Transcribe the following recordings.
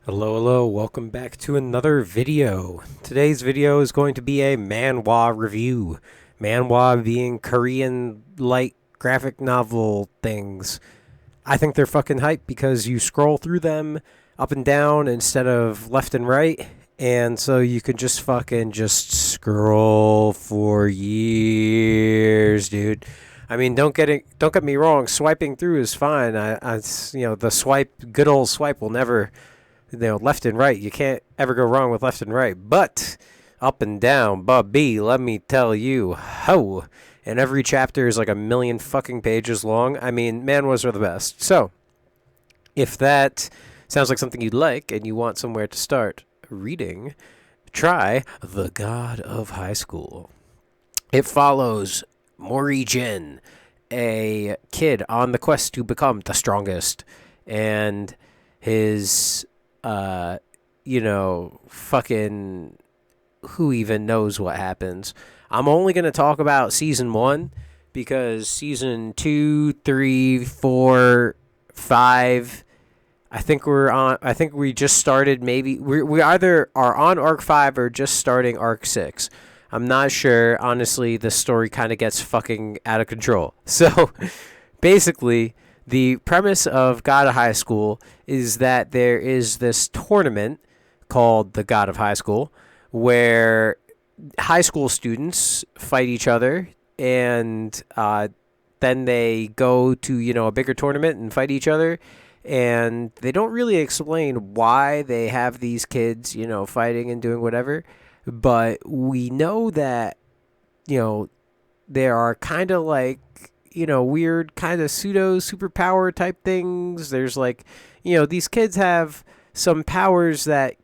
Hello, welcome back to another video. Today's video is going to be a manhwa review. Manhwa being Korean light graphic novel things. I think they're fucking hype because you scroll through them up and down instead of left and right. And so you can just fucking just scroll for years, dude. I mean, don't get me wrong. Swiping through is fine. The good old swipe will never, left and right. You can't ever go wrong with left and right. But up and down, Bubby, let me tell you, ho. And every chapter is like a million fucking pages long. I mean, manhwas are the best. So, if that sounds like something you'd like and you want somewhere to start reading, try The God of High School. It follows Mori Jin, a kid on the quest to become the strongest, and his fucking who even knows what happens. I'm only going to talk about season 1 because season 2, 3, 4, 5, I think we just started, maybe we either are on arc 5 or just starting arc 6. I'm not sure. Honestly, the story kind of gets fucking out of control. So, basically, the premise of God of High School is that there is this tournament called the God of High School where high school students fight each other, and then they go to a bigger tournament and fight each other, and they don't really explain why they have these kids fighting and doing whatever, but we know that there are kind of like weird kind of pseudo superpower type things. There's like, these kids have some powers that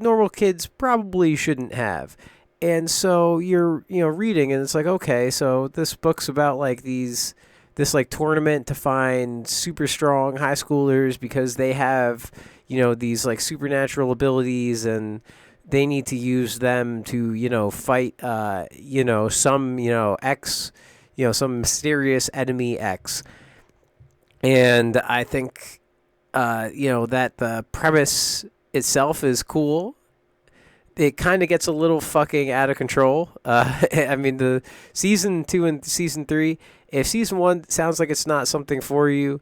normal kids probably shouldn't have. And so you're, reading and it's like, okay, so this book's about like this like tournament to find super strong high schoolers because they have, these like supernatural abilities, and they need to use them to, fight, some, X, some mysterious enemy X. And I think, that the premise itself is cool. It kind of gets a little fucking out of control. I mean, the season 2 and season 3, if season 1 sounds like it's not something for you,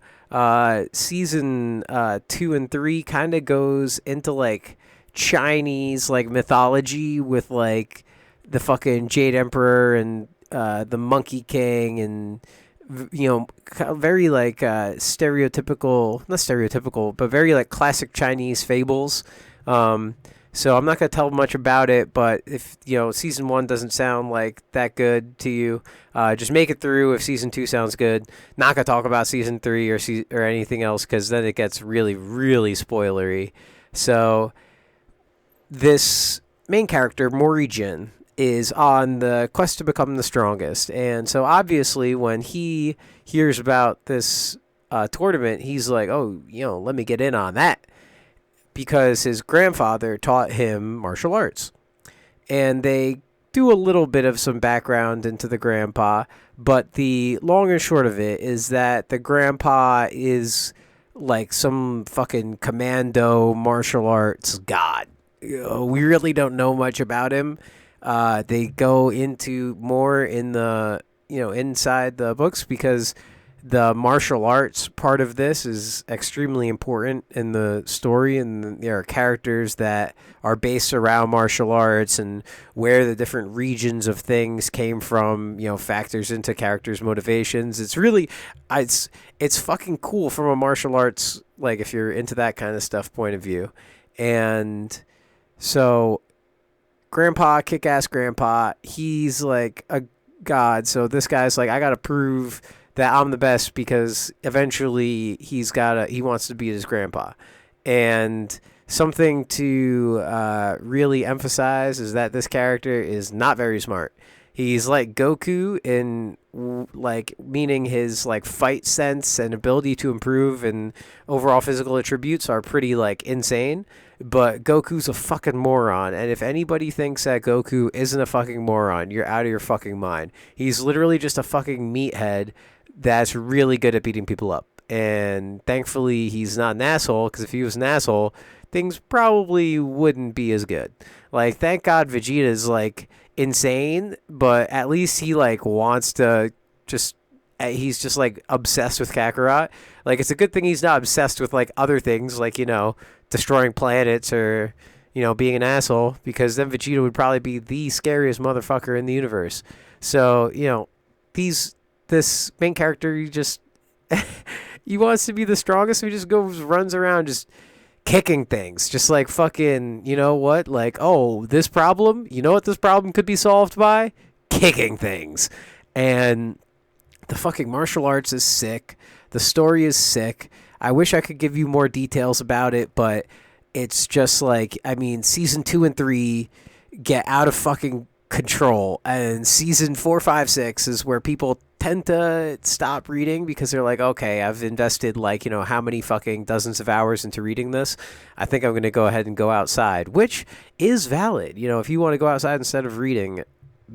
season 2 and 3 kind of goes into like Chinese like mythology with like the fucking Jade Emperor and the Monkey King, and very like stereotypical, not stereotypical, but very like classic Chinese fables. So I'm not gonna tell much about it, but if season 1 doesn't sound like that good to you, just make it through. If season 2 sounds good, not gonna talk about season 3 or anything else, because then it gets really really spoilery. So this main character, Mori Jin, is on the quest to become the strongest. And so obviously when he hears about this tournament, he's like, oh, let me get in on that. Because his grandfather taught him martial arts. And they do a little bit of some background into the grandpa, but the long and short of it is that the grandpa is like some fucking commando martial arts god. We really don't know much about him. They go into more in the inside the books, because the martial arts part of this is extremely important in the story, and there are characters that are based around martial arts, and where the different regions of things came from, factors into characters' motivations. It's really, it's fucking cool from a martial arts, like if you're into that kind of stuff point of view. And so grandpa, kick-ass grandpa, he's like a god. So this guy's like, I gotta prove that I'm the best, because eventually he wants to beat his grandpa. And something to really emphasize is that this character is not very smart. He's like Goku in like, meaning his like fight sense and ability to improve and overall physical attributes are pretty like insane. But Goku's a fucking moron, and if anybody thinks that Goku isn't a fucking moron, you're out of your fucking mind. He's literally just a fucking meathead that's really good at beating people up. And thankfully, he's not an asshole, because if he was an asshole, things probably wouldn't be as good. Like, thank God Vegeta's like insane, but at least he like wants to just he's just like obsessed with Kakarot. Like, it's a good thing he's not obsessed with like other things, like, destroying planets or being an asshole, because then Vegeta would probably be the scariest motherfucker in the universe. So, this main character, he wants to be the strongest, so he just goes runs around just kicking things, just like fucking, like, oh, this problem, what this problem could be solved by? Kicking things. And the fucking martial arts is sick. The story is sick. I wish I could give you more details about it, but it's just like, I mean, season 2 and 3 get out of fucking control, and season 4, 5, 6 is where people tend to stop reading because they're like, okay, I've invested like, how many fucking dozens of hours into reading this. I think I'm going to go ahead and go outside, which is valid. If you want to go outside instead of reading,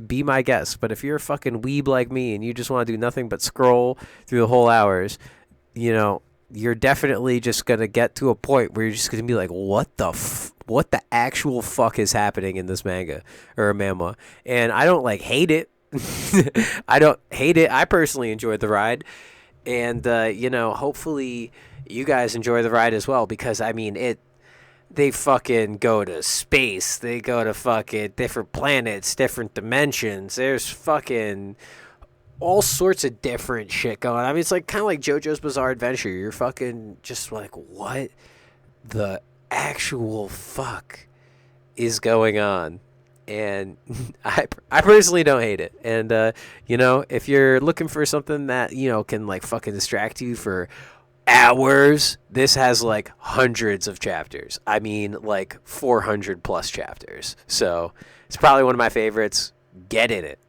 be my guest. But if you're a fucking weeb like me and you just want to do nothing but scroll through the whole hours, you're definitely just going to get to a point where you're just going to be like, what the actual fuck is happening in this manga or manhwa? And I don't like hate it. I don't hate it. I personally enjoyed the ride. And, hopefully you guys enjoy the ride as well, because, I mean, they fucking go to space. They go to fucking different planets, different dimensions. There's fucking all sorts of different shit going on. I mean, it's like kind of like JoJo's Bizarre Adventure. You're fucking just like, what the actual fuck is going on? And I personally don't hate it. And, if you're looking for something that, can like fucking distract you for hours, this has like hundreds of chapters. I mean, like 400 plus chapters. So it's probably one of my favorites. Get in it.